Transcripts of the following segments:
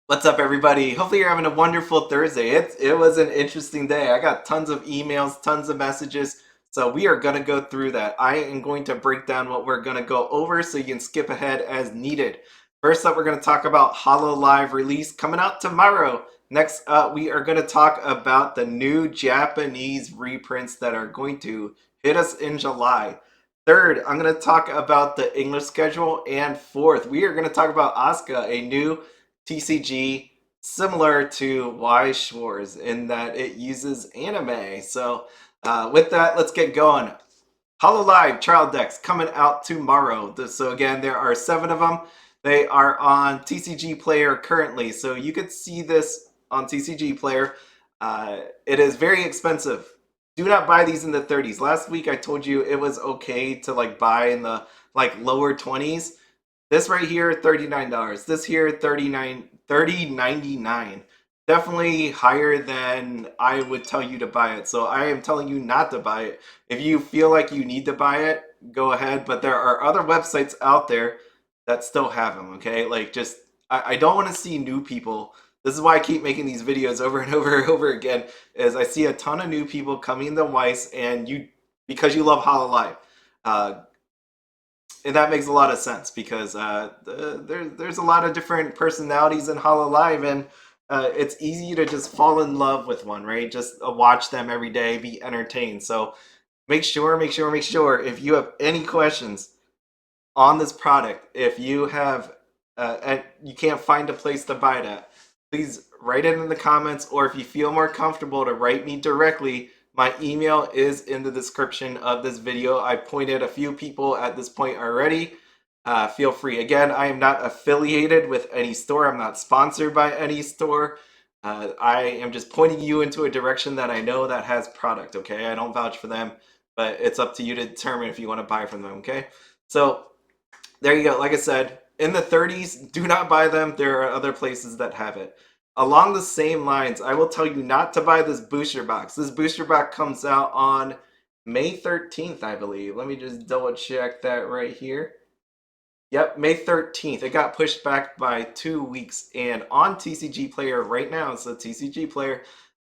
What's up, everybody? Hopefully, you're having a wonderful Thursday. It was an interesting day. I got tons of emails, tons of messages. So, we are going to go through that. I am going to break down what we're going to go over so you can skip ahead as needed. First up, we're going to talk about Hololive release coming out tomorrow. Next up, we are going to talk about the new Japanese reprints that are going to hit us in July. Third, I'm going to talk about the English schedule. And fourth, we are going to talk about Oscia, a new TCG similar to Weiss Schwarz in that it uses anime. So, with that, let's get going. Hololive trial decks coming out tomorrow. So, again, there are 7 of them. They are on TCG Player currently. So, you could see this on TCG Player. It is very expensive. Do not buy these in the 30s. Last week I told you it was okay to buy in the lower 20s. This right here, $39. This here, 30.99. Definitely higher than I would tell you to buy it. So I am telling you not to buy it. If you feel like you need to buy it, go ahead. But there are other websites out there that still have them, okay? I don't want to see new people. This is why I keep making these videos over and over and over again, is I see a ton of new people coming into Weiss and because you love Hololive. Uh, and that makes a lot of sense because there's a lot of different personalities in Hololive, and it's easy to just fall in love with one, right? Just watch them every day, be entertained. So make sure if you have any questions on this product, if you have and you can't find a place to buy it at, please write it in the comments, or if you feel more comfortable to write me directly, my email is in the description of this video. I pointed a few people at this point already. Feel free. Again, I am not affiliated with any store. I'm not sponsored by any store. I am just pointing you into a direction that I know that has product, okay? I don't vouch for them, but it's up to you to determine if you want to buy from them, okay? So there you go. Like I said, in the 30s, do not buy them. There are other places that have it. Along the same lines, I will tell you not to buy this booster box. This booster box comes out on May 13th, I believe. Let me just double check that right here. Yep, May 13th. It got pushed back by 2 weeks. And on TCG Player right now, so TCG Player,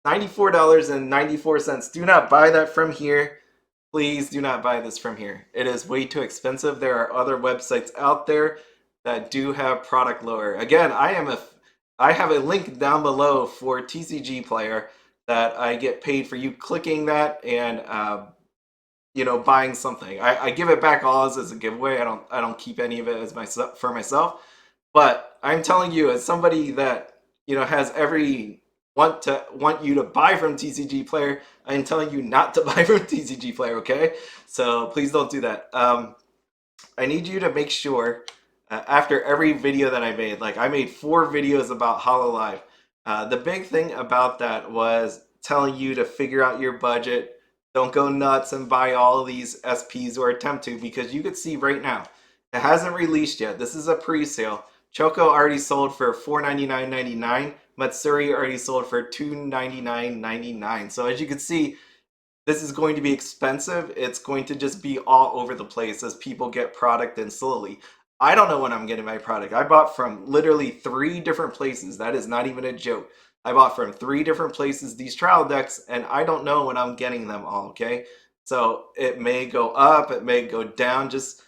$94.94. Do not buy that from here. Please do not buy this from here. It is way too expensive. There are other websites out there that do have product lower. Again, I have a link down below for TCG Player that I get paid for you clicking that and buying something. I give it back all as a giveaway. I don't keep any of it as myself for myself. But I'm telling you, as somebody that has every want you to buy from TCG Player, I'm telling you not to buy from TCG Player. Okay, so please don't do that. I need you to make sure after every video that I made, like I made 4 videos about Hololive. The big thing about that was telling you to figure out your budget. Don't go nuts and buy all of these SPs or attempt to, because you could see right now it hasn't released yet. This is a pre-sale. Choco already sold for $499.99. Matsuri already sold for $299.99. So as you can see, this is going to be expensive. It's going to just be all over the place as people get product in slowly. I don't know when I'm getting my product. I bought from literally 3 different places. That is not even a joke. I bought from 3 different places these trial decks, and I don't know when I'm getting them all, okay? So it may go up, it may go down. Just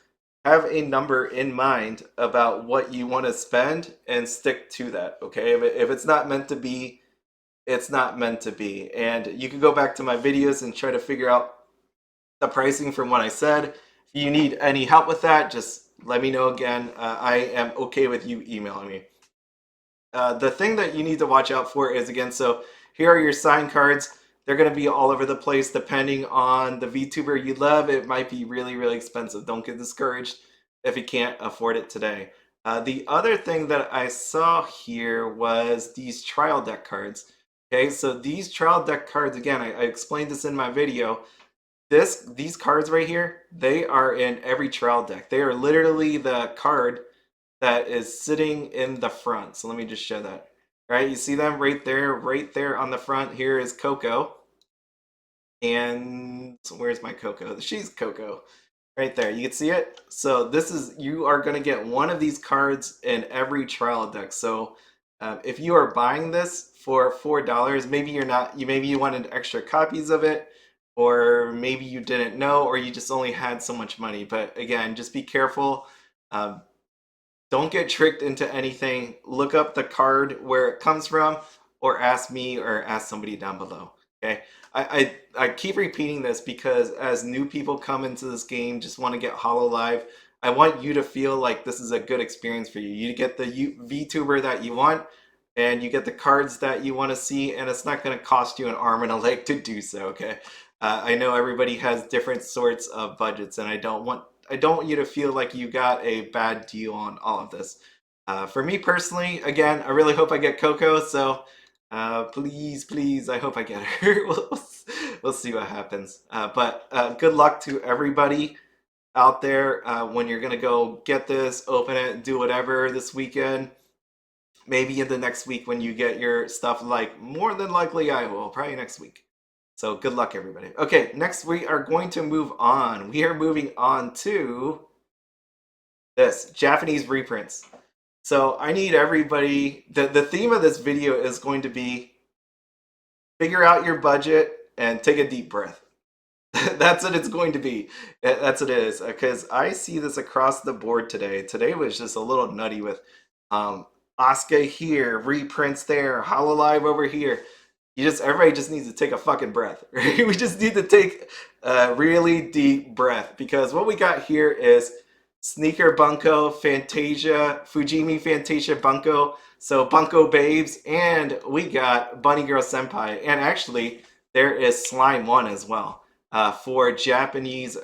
have a number in mind about what you want to spend and stick to that, okay? If it's not meant to be, it's not meant to be. And you can go back to my videos and try to figure out the pricing from what I said. If you need any help with that, just let me know again. I am okay with you emailing me. The thing that you need to watch out for is, again, so here are your sign cards. They're going to be all over the place depending on the VTuber you love. It might be really, really expensive. Don't get discouraged if you can't afford it today. The other thing that I saw here was these trial deck cards. Okay, so these trial deck cards, again, I explained this in my video. These cards right here, they are in every trial deck. They are literally the card that is sitting in the front. So let me just show that. Right, you see them right there on the front. Here is Coco. And where's my Coco? She's Coco. Right there. You can see it. So you are going to get one of these cards in every trial deck. So If you are buying this for $4, maybe you're not. Maybe you wanted extra copies of it, or maybe you didn't know, or you just only had so much money. But again, just be careful. Um, don't get tricked into anything. Look up the card where it comes from, or ask me or ask somebody down below. Okay. I keep repeating this because as new people come into this game, just want to get Hololive, I want you to feel like this is a good experience for you. You get the VTuber that you want, and you get the cards that you want to see, and it's not going to cost you an arm and a leg to do so. Okay. I know everybody has different sorts of budgets, and I don't want you to feel like you got a bad deal on all of this. For me personally, again, I really hope I get Coco. So please, please, I hope I get her. We'll see what happens. But good luck to everybody out there when you're gonna go get this, open it, do whatever this weekend. Maybe in the next week when you get your stuff. Like more than likely, I will probably next week. So good luck, everybody. Okay, next we are going to move on. We are moving on to this Japanese reprints. So I need everybody, the theme of this video is going to be figure out your budget and take a deep breath. That's what it's going to be. That's what it is. Because I see this across the board today. Today was just a little nutty with Oscia here, reprints there, Hololive over here. Everybody just needs to take a fucking breath. Right? We just need to take a really deep breath because what we got here is Sneaker Bunko, Fantasia, Fujimi Fantasia Bunko, so Bunko Babes, and we got Bunny Girl Senpai, and actually there is Slime 1 as well for Japanese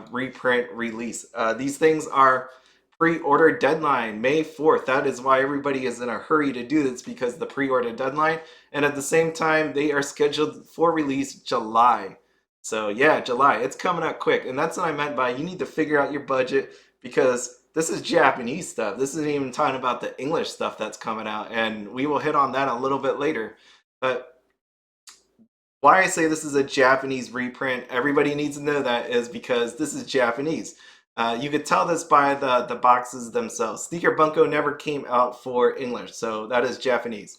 reprint release. These things are pre-order deadline May 4th. That is why everybody is in a hurry to do this because the pre-order deadline, and at the same time they are scheduled for release July. So yeah, July, it's coming up quick, and that's what I meant by you need to figure out your budget because this is Japanese stuff. This isn't even talking about the English stuff that's coming out, and we will hit on that a little bit later. But why I say this is a Japanese reprint, everybody needs to know that is because this is Japanese. You could tell this by the boxes themselves. Sneaker Bunko never came out for English, so that is Japanese.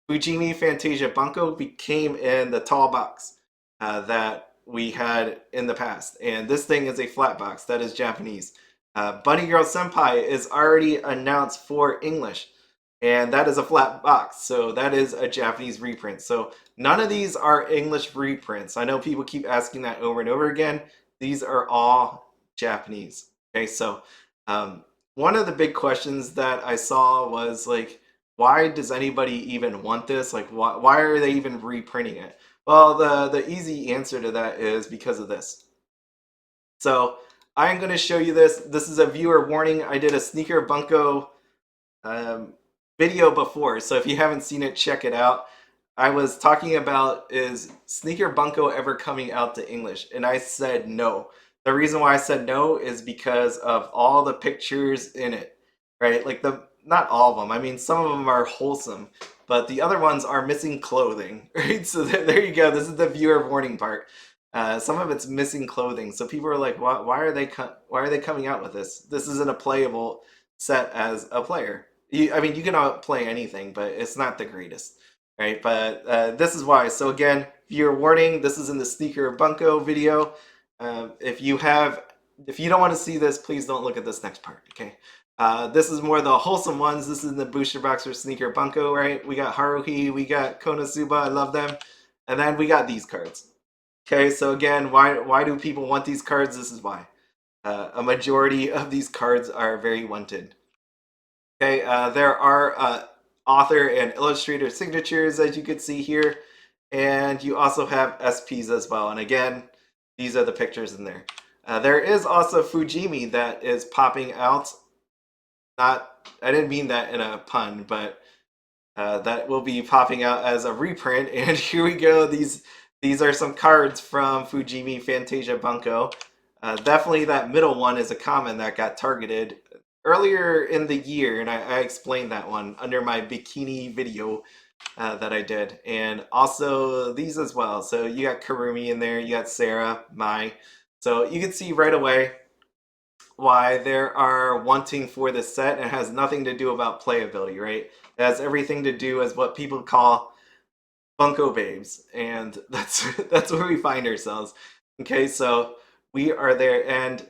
Fujimi Fantasia Bunko came in the tall box that we had in the past, and this thing is a flat box. That is Japanese. Bunny Girl Senpai is already announced for English, and that is a flat box, so that is a Japanese reprint. So none of these are English reprints. I know people keep asking that over and over again. These are all Japanese. Okay, so one of the big questions that I saw was like, why does anybody even want this? Like, why are they even reprinting it? Well, the easy answer to that is because of this. So I'm going to show you this. This is a viewer warning. I did a Sneaker Bunko video before, so if you haven't seen it, check it out. I was talking about is Sneaker Bunko ever coming out to English, and I said no. The reason why I said no is because of all the pictures in it, right? Like not all of them. I mean, some of them are wholesome, but the other ones are missing clothing, right? So there you go. This is the viewer warning part. Some of it's missing clothing, so people are like, why are they coming out with this? This isn't a playable set as a player. I mean, you can play anything, but it's not the greatest, right? But this is why. So again, viewer warning. This is in the Sneaker Bunko video. If you don't want to see this, please don't look at this next part. Okay. This is more the wholesome ones. This is the booster box for Sneaker Bunko, right? We got Haruhi, we got Konosuba. I love them, and then we got these cards. Okay, so again, why do people want these cards? This is why. A majority of these cards are very wanted. Okay, there are author and illustrator signatures, as you can see here, and you also have SPs as well. And again, these are the pictures in there. There is also Fujimi that is popping out. I didn't mean that in a pun, but that will be popping out as a reprint. And here we go. These are some cards from Fujimi Fantasia Bunko. Definitely that middle one is a common that got targeted earlier in the year, and I explained that one under my bikini video that I did. And also these as well. So you got Kurumi in there, you got Sarah, Mai. So you can see right away why there are wanting for this set, and it has nothing to do about playability, right? It has everything to do as what people call Bunko babes, and that's where we find ourselves. Okay, so we are there, and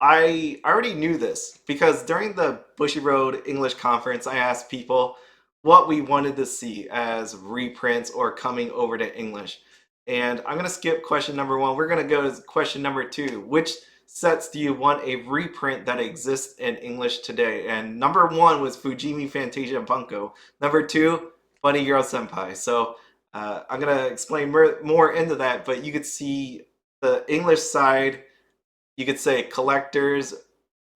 I already knew this because during the Bushy Road English conference, I asked people what we wanted to see as reprints or coming over to English. And I'm going to skip question number one. We're going to go to question number two. Which sets do you want a reprint that exists in English today? And number one was Fujimi Fantasia Bunko. Number two, Bunny Girl Senpai. So I'm going to explain more into that, but you could see the English side. You could say collectors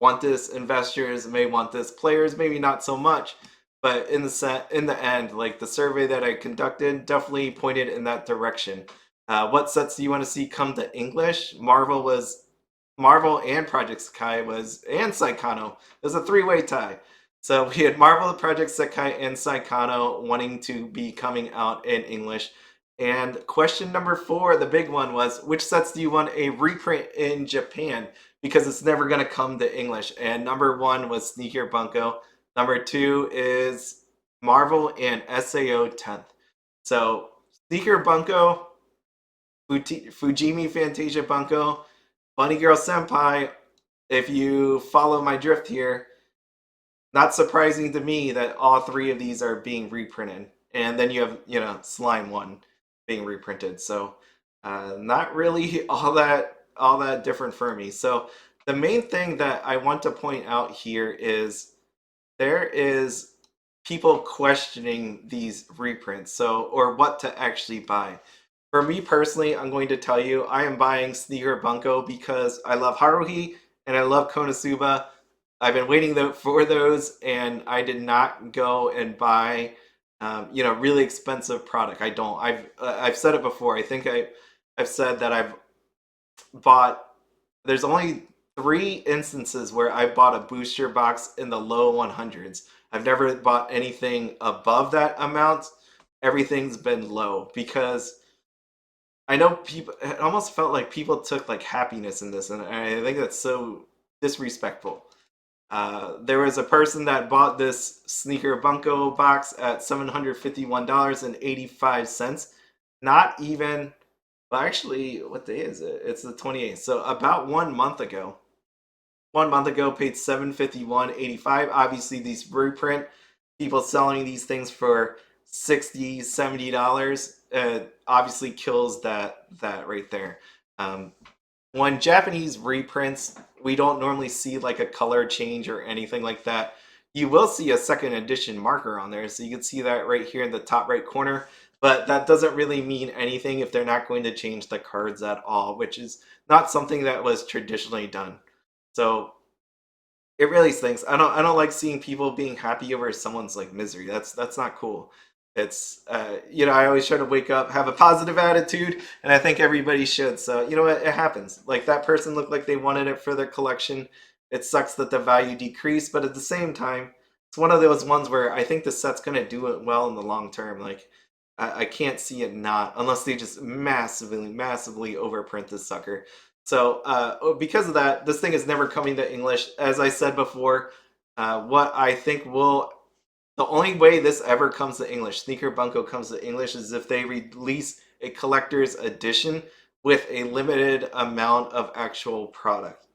want this, investors may want this, players maybe not so much. But in the end, like the survey that I conducted definitely pointed in that direction. What sets do you want to see come to English? Marvel and Project Sekai and Saikano. It was a three-way tie. So we had Marvel, Project Sekai, and Saikano wanting to be coming out in English. And question number four, the big one, was which sets do you want a reprint in Japan? Because it's never going to come to English. And number one was Sneaker Bunko. Number two is Marvel and SAO 10th. So Sneaker Bunko, Fujimi Fantasia Bunko, Bunny Girl Senpai. If you follow my drift here, not surprising to me that all three of these are being reprinted. And then you have, Slime 1 being reprinted. So not really all that different for me. So the main thing that I want to point out here is there is people questioning these reprints, or what to actually buy. For me personally, I'm going to tell you I am buying Sneaker Bunko because I love Haruhi and I love Konosuba. I've been waiting for those, and I did not go and buy, really expensive product. I don't. I've said it before. I think I've said that I've bought. There's only 3 instances where I bought a booster box in the low 100s. I've never bought anything above that amount. Everything's been low because I know people. It almost felt like people took like happiness in this, and I think that's so disrespectful. There was a person that bought this Sneaker Bunko box at $751.85. Not even, well, actually, what day is it? It's the 28th. So about 1 month ago. 1 month ago, paid $751.85. Obviously, these reprint people selling these things for $60, $70. Obviously, kills that right there. When Japanese reprints, we don't normally see like a color change or anything like that. You will see a second edition marker on there, so you can see that right here in the top right corner. But that doesn't really mean anything if they're not going to change the cards at all, which is not something that was traditionally done. So it really stinks. I don't like seeing people being happy over someone's like misery. That's not cool. It's I always try to wake up, have a positive attitude, and I think everybody should. So you know what, it happens. Like that person looked like they wanted it for their collection. It sucks that the value decreased, but at the same time, it's one of those ones where I think the set's gonna do it well in the long term. Like I can't see it not, unless they just massively, massively overprint this sucker. So because of that, this thing is never coming to English. As I said before, what I think the only way this ever comes to English, Sneaker Bunko comes to English, is if they release a collector's edition with a limited amount of actual product.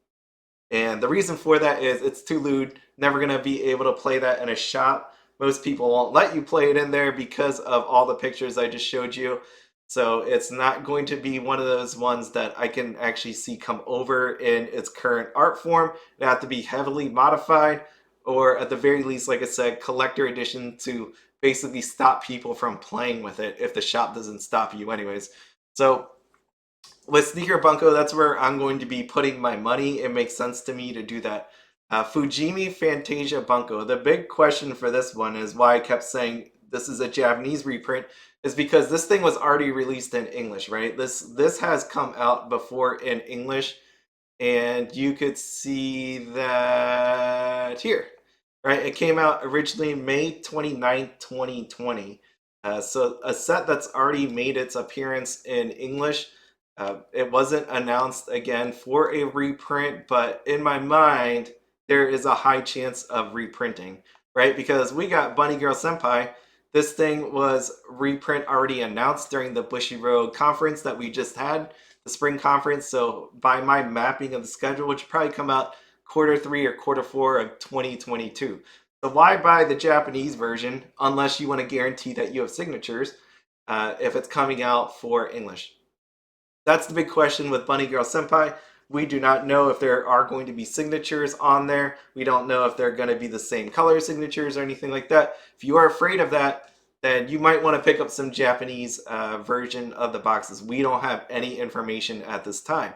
And the reason for that is it's too lewd. Never going to be able to play that in a shop. Most people won't let you play it in there because of all the pictures I just showed you. So it's not going to be one of those ones that I can actually see come over in its current art form. It have to be heavily modified, or at the very least, like I said, collector edition to basically stop people from playing with it if the shop doesn't stop you anyways. So with Sneaker Bunko, that's where I'm going to be putting my money. It makes sense to me to do that. Fujimi Fantasia Bunko. The big question for this one is why I kept saying this is a Japanese reprint, is because this thing was already released in English, right? This has come out before in English, and you could see that here, right? It came out originally May 29th, 2020. So a set that's already made its appearance in English. It wasn't announced again for a reprint, but in my mind, there is a high chance of reprinting, right? Because we got Bunny Girl Senpai. This thing was reprint already announced during the Bushiroad conference that we just had, the spring conference. So by my mapping of the schedule, which will probably come out quarter 3 or quarter 4 of 2022. So why buy the Japanese version unless you want to guarantee that you have signatures if it's coming out for English? That's the big question with Bunny Girl Senpai. We do not know if there are going to be signatures on there. We don't know if they're going to be the same color signatures or anything like that. If you are afraid of that, then you might want to pick up some Japanese version of the boxes. We don't have any information at this time.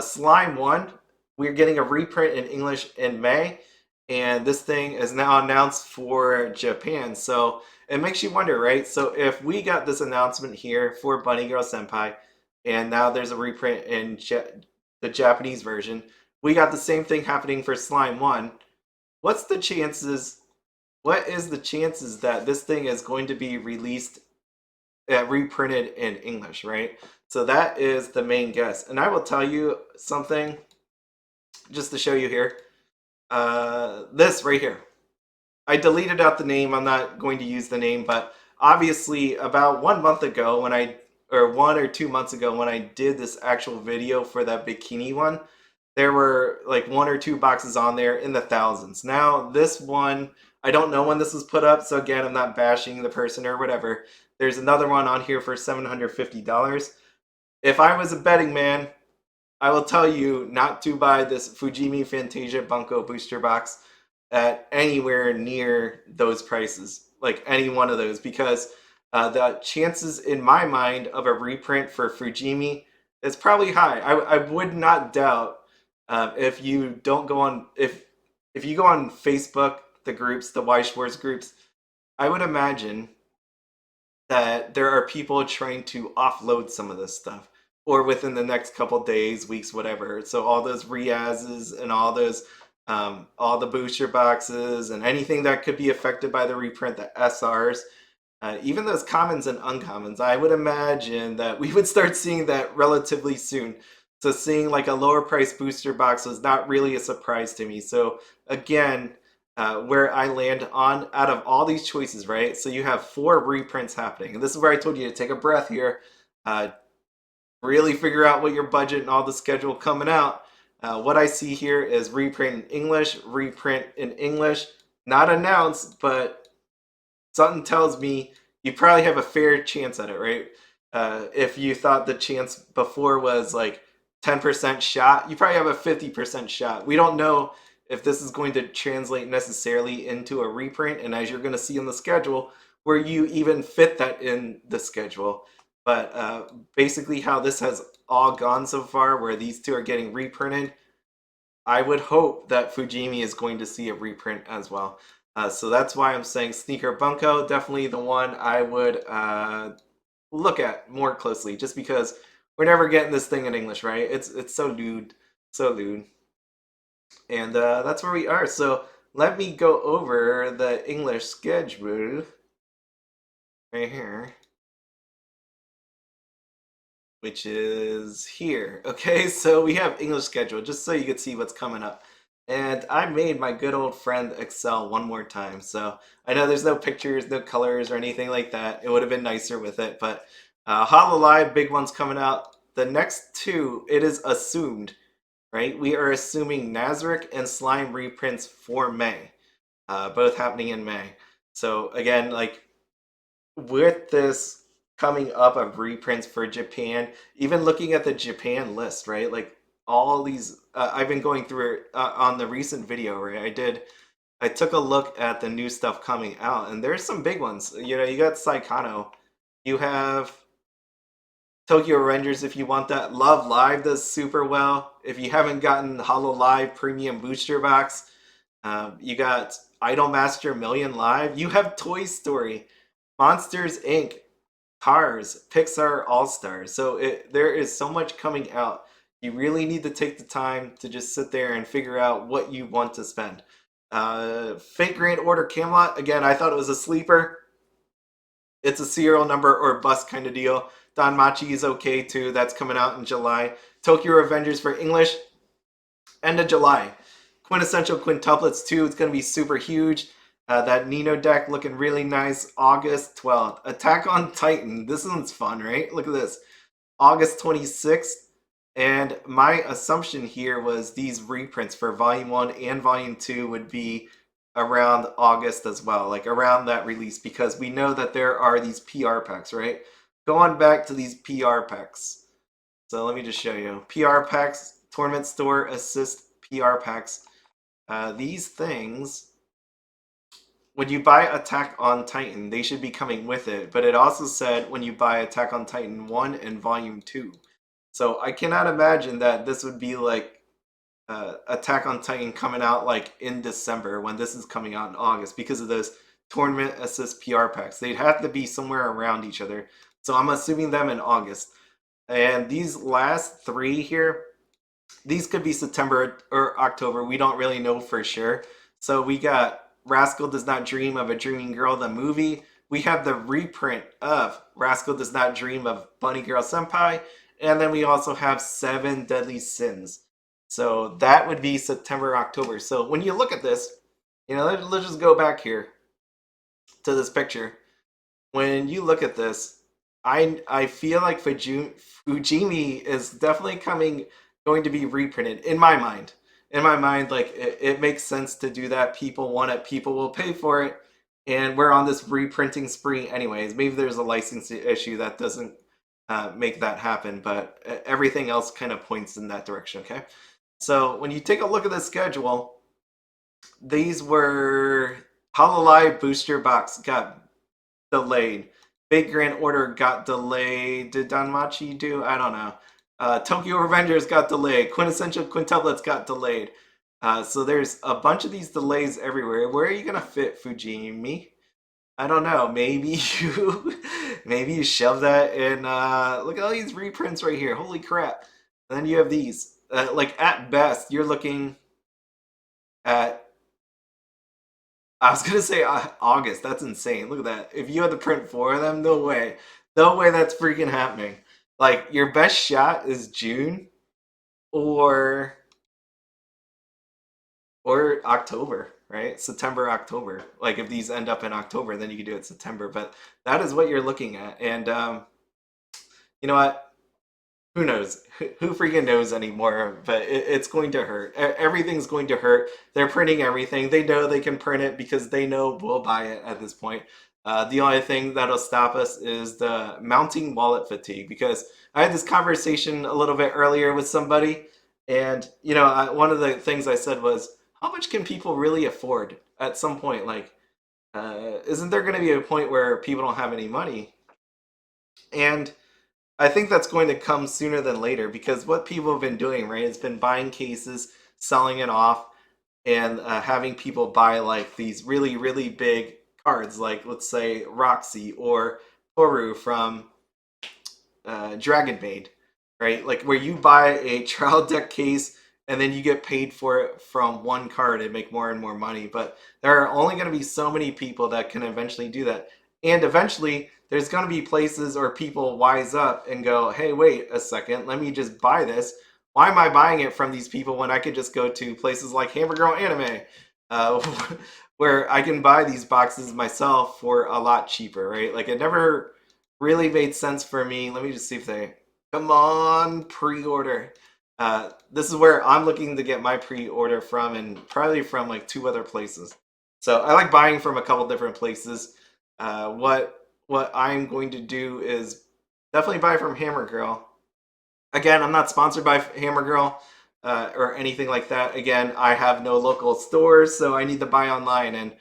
Slime 1, we're getting a reprint in English in May, and this thing is now announced for Japan. So it makes you wonder, right? So if we got this announcement here for Bunny Girl Senpai, and now there's a reprint in the Japanese version, we got the same thing happening for Slime 1. What's the chances? What is the chances that this thing is going to be released, reprinted in English, right? So that is the main guess. And I will tell you something, just to show you here. This right here. I deleted out the name. I'm not going to use the name, but obviously about 1 month ago or 1 or 2 months ago when I did this actual video for that bikini one, there were like 1 or 2 boxes on there in the thousands. Now this one, I don't know when this was put up, so again, I'm not bashing the person or whatever. There's another one on here for $750. If I was a betting man, I will tell you not to buy this Fujimi Fantasia Bunko booster box at anywhere near those prices, like any one of those, because the chances in my mind of a reprint for Fujimi is probably high. I would not doubt if you don't go on if you go on Facebook, the groups, the Weiss Schwarz groups, I would imagine that there are people trying to offload some of this stuff or within the next couple days, weeks, whatever. So all those Riazes and all those all the booster boxes and anything that could be affected by the reprint, the SRs, even those commons and uncommons, I would imagine that we would start seeing that relatively soon. So seeing like a lower price booster box was not really a surprise to me. So again, where I land on out of all these choices, right? So you have 4 reprints happening. And this is where I told you to take a breath here. Really figure out what your budget and all the schedule coming out. What I see here is reprint in English, not announced, but something tells me you probably have a fair chance at it, right? If you thought the chance before was like 10% shot, you probably have a 50% shot. We don't know if this is going to translate necessarily into a reprint, and as you're going to see in the schedule, where you even fit that in the schedule. But basically how this has all gone so far, where these 2 are getting reprinted, I would hope that Fujimi is going to see a reprint as well. So that's why I'm saying Sneaker Bunko, definitely the one I would look at more closely, just because we're never getting this thing in English, right? It's so lewd, so lewd. And that's where we are. So let me go over the English schedule right here, which is here. Okay, so we have English schedule, just so you can see what's coming up. And I made my good old friend Excel one more time. So I know there's no pictures, no colors or anything like that. It would have been nicer with it, but Hololive, big one's coming out. The next 2, it is assumed, right? We are assuming Nazarick and Slime reprints for May, both happening in May. So again, like with this coming up of reprints for Japan, even looking at the Japan list, right? Like all these, I've been going through it on the recent video, right? I took a look at the new stuff coming out, and there's some big ones. You know, you got Saikano, you have Tokyo Rangers if you want that. Love Live does super well. If you haven't gotten Hololive Premium Booster Box, you got Idolmaster Million Live. You have Toy Story, Monsters Inc., Cars, Pixar All-Stars. So there is so much coming out. You really need to take the time to just sit there and figure out what you want to spend. Fate Grand Order Camelot, again, I thought it was a sleeper. It's a serial number or bust kind of deal. DanMachi is okay too. That's coming out in July. Tokyo Revengers for English, end of July. Quintessential Quintuplets 2, it's going to be super huge. That Nino deck looking really nice. August 12th. Attack on Titan. This one's fun, right? Look at this. August 26th. And my assumption here was these reprints for Volume 1 and Volume 2 would be around August as well, like around that release, because we know that there are these PR packs, right? Going back to these PR packs. So let me just show you. PR packs, Tournament Store Assist PR packs. These things, when you buy Attack on Titan, they should be coming with it. But it also said when you buy Attack on Titan 1 and Volume 2. So I cannot imagine that this would be like Attack on Titan coming out like in December when this is coming out in August because of those Tournament Assist PR packs. They'd have to be somewhere around each other. So I'm assuming them in August. And these last three here, these could be September or October. We don't really know for sure. So we got Rascal Does Not Dream of a Dreaming Girl, the movie. We have the reprint of Rascal Does Not Dream of Bunny Girl Senpai. And then we also have 7 Deadly Sins. So that would be September, October. So when you look at this, you know, let's just go back here to this picture. When you look at this, I feel like Fujimi is definitely going to be reprinted in my mind. In my mind, like it makes sense to do that. People want it. People will pay for it. And we're on this reprinting spree anyways. Maybe there's a licensing issue that doesn't make that happen, but everything else kind of points in that direction, okay? So when you take a look at the schedule, these were Hololive Booster Box got delayed. Big Grand Order got delayed. Did DanMachi do? I don't know. Tokyo Revengers got delayed. Quintessential Quintuplets got delayed. So there's a bunch of these delays everywhere. Where are you gonna fit, Fujimi? I don't know. Maybe you shove that in. Look at all these reprints right here. Holy crap! And then you have these. Like at best, you're looking at. I was gonna say August. That's insane. Look at that. If you had to print 4 of them, no way. No way that's freaking happening. Like your best shot is June or October, right? September, October. Like if these end up in October, then you can do it September. But that is what you're looking at. And you know what? Who knows? Who freaking knows anymore? But it's going to hurt. Everything's going to hurt. They're printing everything. They know they can print it because they know we'll buy it at this point. The only thing that'll stop us is the mounting wallet fatigue. Because I had this conversation a little bit earlier with somebody, and you know, one of the things I said was, how much can people really afford at some point? Like, isn't there going to be a point where people don't have any money? And I think that's going to come sooner than later because what people have been doing, right, has been buying cases, selling it off, and having people buy like these really, really big cards, like let's say Roxy or Toru from Dragon Maid, right? Like where you buy a trial deck case and then you get paid for it from one card and make more and more money. But there are only going to be so many people that can eventually do that. And eventually, there's going to be places or people wise up and go, hey, wait a second, let me just buy this. Why am I buying it from these people when I could just go to places like Hammer Girl Anime, where I can buy these boxes myself for a lot cheaper, right? Like it never really made sense for me. Let me just see if they come on pre-order. This is where I'm looking to get my pre-order from, and probably from like 2 other places. So I like buying from a couple different places. What I'm going to do is definitely buy from Hammer Girl. Again, I'm not sponsored by Hammer Girl or anything like that. Again, I have no local stores, so I need to buy online, and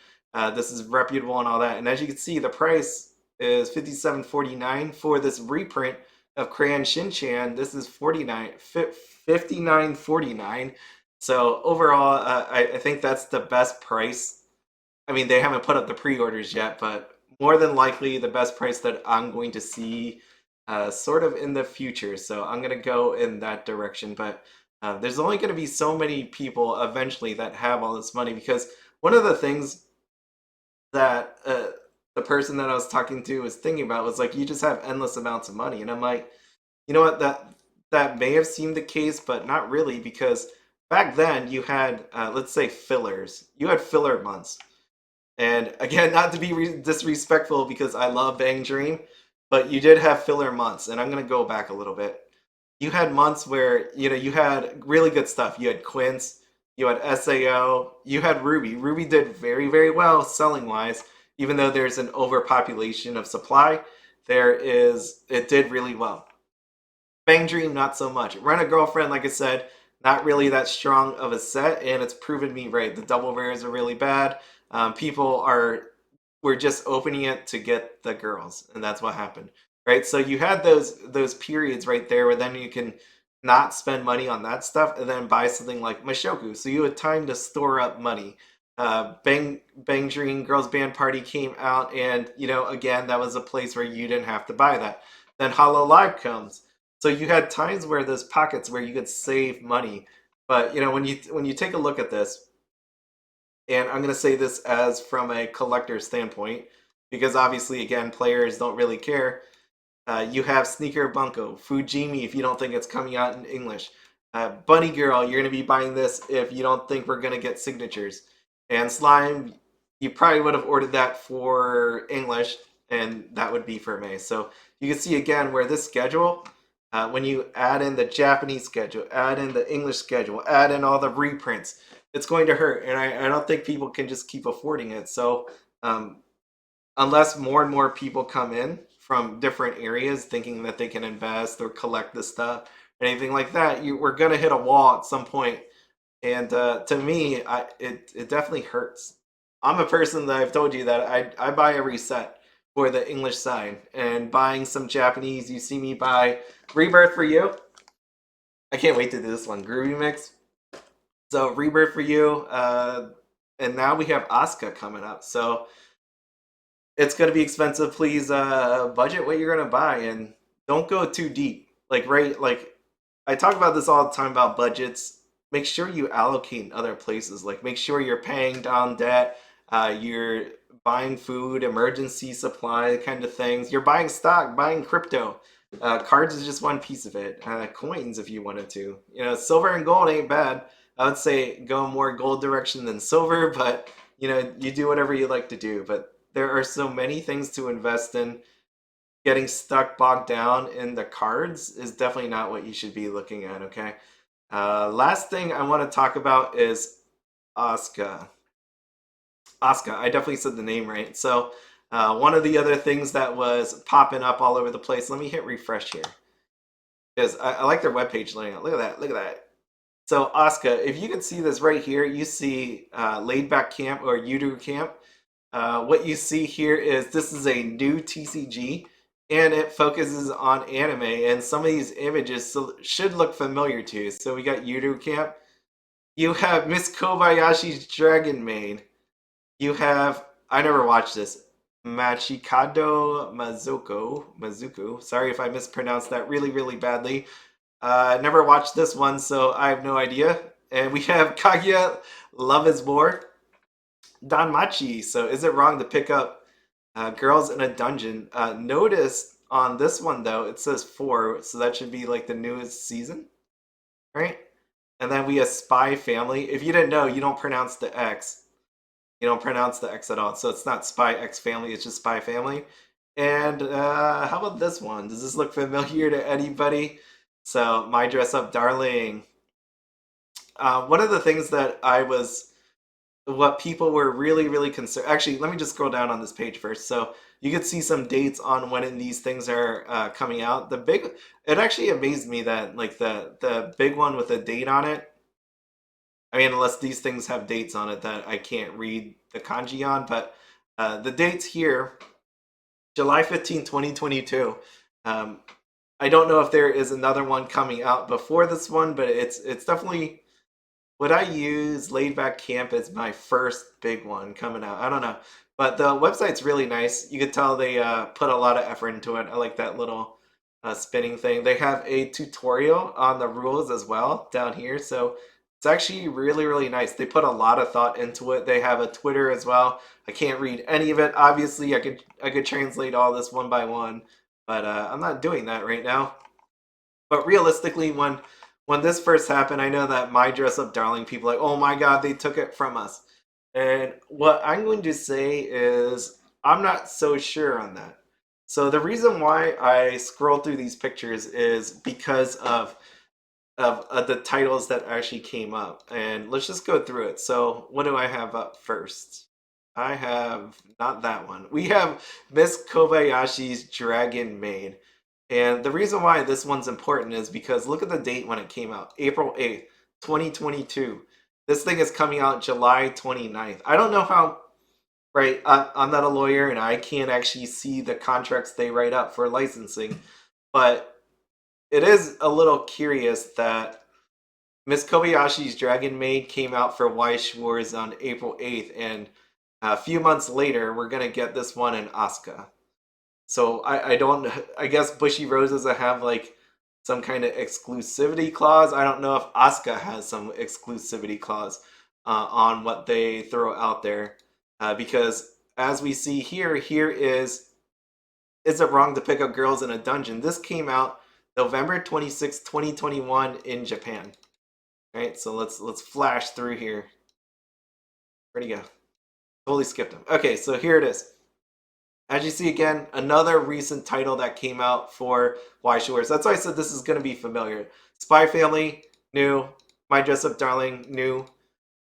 this is reputable and all that. And as you can see, the price is $57.49 for this reprint of Crayon Shin-chan. This is $59.49. So overall, I think that's the best price. I mean, they haven't put up the pre-orders yet, but more than likely the best price that I'm going to see sort of in the future. So I'm going to go in that direction. But there's only going to be so many people eventually that have all this money, because one of the things that the the person that I was talking to was thinking about was like, you just have endless amounts of money. And I'm like, you know what, that may have seemed the case, but not really, because back then you had, let's say, fillers. You had filler months. And again, not to be disrespectful because I love Bang Dream, but you did have filler months. And I'm going to go back a little bit. You had months where, you had really good stuff. You had Quince, you had SAO, you had Ruby. Ruby did very, very well selling wise, even though there's an overpopulation of supply. It did really well. Bang Dream, not so much. Rent a Girlfriend, like I said, not really that strong of a set, and it's proven me right. The double rares are really bad. People were just opening it to get the girls, and that's what happened, right? So you had those periods right there where then you can not spend money on that stuff and then buy something like Mashoku. So you had time to store up money. Bang Dream Girls Band Party came out, and again, that was a place where you didn't have to buy that. Then Hololive comes. So you had times where there's pockets where you could save money. But when you take a look at this, and I'm going to say this as from a collector standpoint, because obviously, again, players don't really care. You have Sneaker Bunko, Fujimi if you don't think it's coming out in English. Bunny Girl, you're going to be buying this if you don't think we're going to get signatures. And Slime, you probably would have ordered that for English, and that would be for May. So you can see again where this schedule, when you add in the Japanese schedule, add in the English schedule, add in all the reprints, it's going to hurt. And I don't think people can just keep affording it. So unless more and more people come in from different areas thinking that they can invest or collect this stuff, anything like that, we're going to hit a wall at some point. And to me, it definitely hurts. I'm a person that I've told you that I buy every set for the English side, and buying some Japanese, you see me buy Rebirth for You. I can't wait to do this one. Groovy Mix. So Rebirth for You, and now we have Osica coming up. So it's going to be expensive. Please budget what you're going to buy, and don't go too deep. Like I talk about this all the time about budgets. Make sure you allocate in other places. Like make sure you're paying down debt. You're buying food, emergency supply kind of things. You're buying stock, buying crypto. Cards is just one piece of it. Coins if you wanted to. Silver and gold ain't bad. I would say go more gold direction than silver, but you do whatever you like to do. But there are so many things to invest in. Getting stuck bogged down in the cards is definitely not what you should be looking at, okay? Last thing I want to talk about is Oscia. Oscia, I definitely said the name right. So one of the other things that was popping up all over the place, let me hit refresh here. Because I like their webpage layout. Look at that, look at that. So Oscia, if you can see this right here, you see Laid Back Camp or Yudu Camp. What you see here is this is a new TCG, and it focuses on anime, and some of these images should look familiar to you. So we got Yudu Camp. You have Miss Kobayashi's Dragon Maid. You have, I never watched this, Machikado Mazuko. Sorry if I mispronounced that really, really badly. Never watched this one, so I have no idea. And we have Kaguya, Love is War. DanMachi, so is it wrong to pick up Girls in a Dungeon? Notice on this one, though, it says 4, so that should be like the newest season, right? And then we have Spy Family. If you didn't know, you don't pronounce the X. You don't pronounce the X at all, so it's not Spy X Family, it's just Spy Family. And how about this one? Does this look familiar to anybody? So, My Dress Up Darling. One of the things that what people were really, really concerned. Actually, let me just scroll down on this page first. So you could see some dates on when these things are coming out. It actually amazed me that like the big one with a date on it. I mean, unless these things have dates on it that I can't read the kanji on, but the dates here, July 15, 2022. I don't know if there is another one coming out before this one, but it's definitely. Would I use Laid Back Camp as my first big one coming out? I don't know. But the website's really nice. You could tell they put a lot of effort into it. I like that little spinning thing. They have a tutorial on the rules as well down here. So It's actually really, really nice. They put a lot of thought into it. They have a Twitter as well. I can't read any of it. Obviously, I could translate all this one by one, but I'm not doing that right now. But realistically, when this first happened, I know that my dress up darling people like, oh my god, they took it from us. And what I'm going to say is I'm not so sure on that. So the reason why I scroll through these pictures is because of the titles that actually came up. And let's just go through it. So what do I have up first? I have not that one. We have Miss Kobayashi's Dragon Maid. And the reason why this one's important is because look at the date when it came out. April 8th, 2022. This thing is coming out July 29th. I don't know how, right? I'm not a lawyer and I can't actually see the contracts they write up for licensing. But it is a little curious that Miss Kobayashi's Dragon Maid came out for Weiss Schwarz on April 8th, and a few months later, we're gonna get this one in Oscia. So I don't, I guess Bushy Roses have like some kind of exclusivity clause. I don't know if Oscia has some exclusivity clause on what they throw out there, because as we see here, here is it wrong to pick up girls in a dungeon? This came out November 26, 2021 in Japan. All right, so let's flash through here. Where'd he go? Totally skipped him. Okay, so here it is. As you see again, another recent title that came out for Weiss Schwarz. That's why I said this is going to be familiar. Spy Family, new. My Dress Up Darling, new.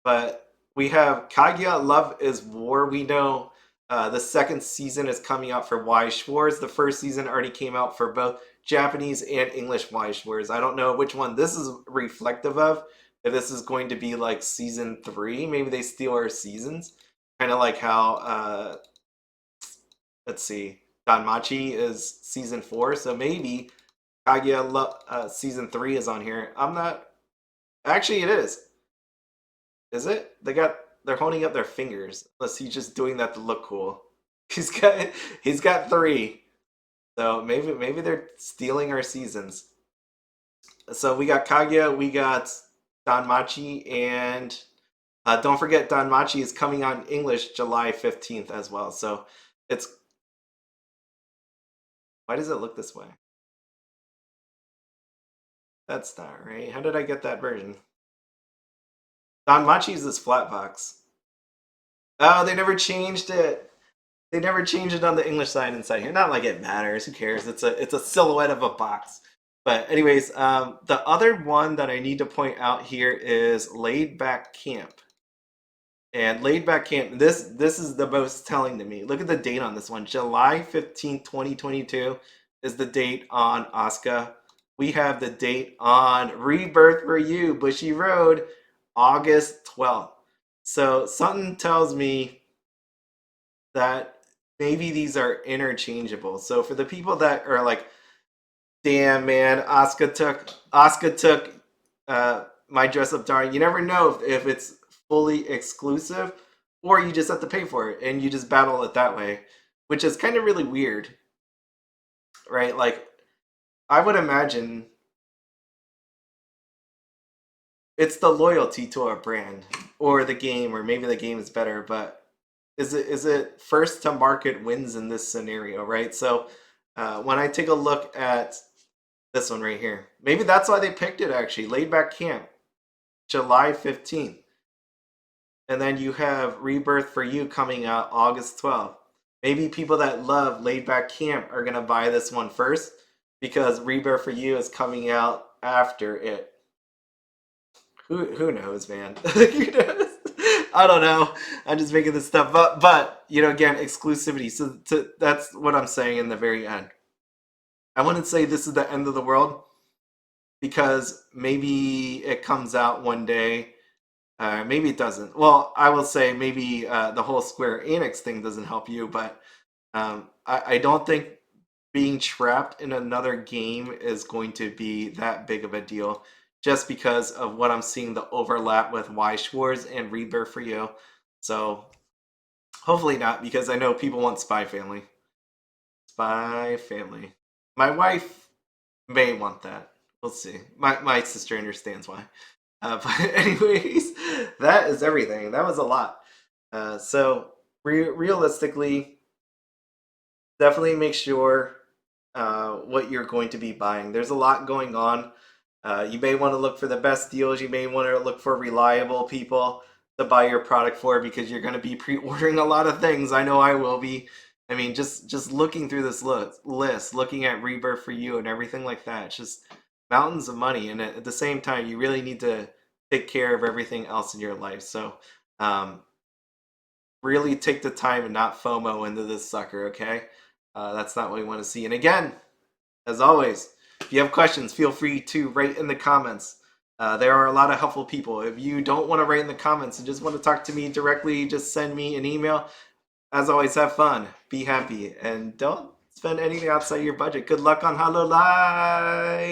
But we have Kaguya Love is War. We know the second season is coming out for Weiss Schwarz. The first season already came out for both Japanese and English Weiss Schwarz. I don't know which one this is reflective of. If this is going to be like season 3, maybe they steal our seasons. Kind of like how, let's see, DanMachi is season 4. So maybe season 3 is on here. I'm not. Actually, it is. Is it? They're holding up their fingers. Unless he's just doing that to look cool. He's got 3. So maybe they're stealing our seasons. So we got Kaguya, we got DanMachi, and don't forget DanMachi is coming out in English July 15th as well. So it's why does it look this way? That's not right. How did I get that version? DanMachi is this flat box. Oh, they never changed it. They never changed it on the English side inside here. Not like it matters. Who cares? It's a silhouette of a box. But anyways, the other one that I need to point out here is Laid Back Camp. And Laid Back Camp, this is the most telling to me. Look at the date on this one. July 15th, 2022 is the date on Oscia. We have the date on Rebirth for You, Bushy Road, August 12th. So something tells me that maybe these are interchangeable. So for the people that are like, damn man, Oscar took My Dress Up Darling, you never know if it's fully exclusive or you just have to pay for it and you just battle it that way, which is kind of really weird, right? Like I would imagine it's the loyalty to a brand or the game, or maybe the game is better, but is it first to market wins in this scenario, right? So when I take a look at this one right here, maybe that's why they picked it actually. Laid Back Camp, July 15th. And then you have Rebirth for You coming out August 12th. Maybe people that love Laid Back Camp are going to buy this one first because Rebirth for You is coming out after it. Who knows, man? Who knows? I don't know. I'm just making this stuff up. But, again, exclusivity. So that's what I'm saying in the very end. I wouldn't say this is the end of the world because maybe it comes out one day. Maybe it doesn't. Well, I will say maybe the whole Square Enix thing doesn't help you, but I don't think being trapped in another game is going to be that big of a deal just because of what I'm seeing the overlap with Weiss Schwarz and Rebirth for You. So hopefully not, because I know people want Spy Family. Spy Family. My wife may want that. We'll see. My sister understands why. But anyways, that is everything. That was a lot. So realistically, definitely make sure what you're going to be buying. There's a lot going on. You may want to look for the best deals. You may want to look for reliable people to buy your product for because you're going to be pre-ordering a lot of things. I know I will be. I mean, just looking through this list, looking at Rebirth for You and everything like that, it's just mountains of money. And at the same time, you really need to take care of everything else in your life. So, really take the time and not FOMO into this sucker, okay? That's not what we want to see. And again, as always, if you have questions, feel free to write in the comments. There are a lot of helpful people. If you don't want to write in the comments and just want to talk to me directly, just send me an email. As always, have fun, be happy, and don't spend anything outside your budget. Good luck on Hololive!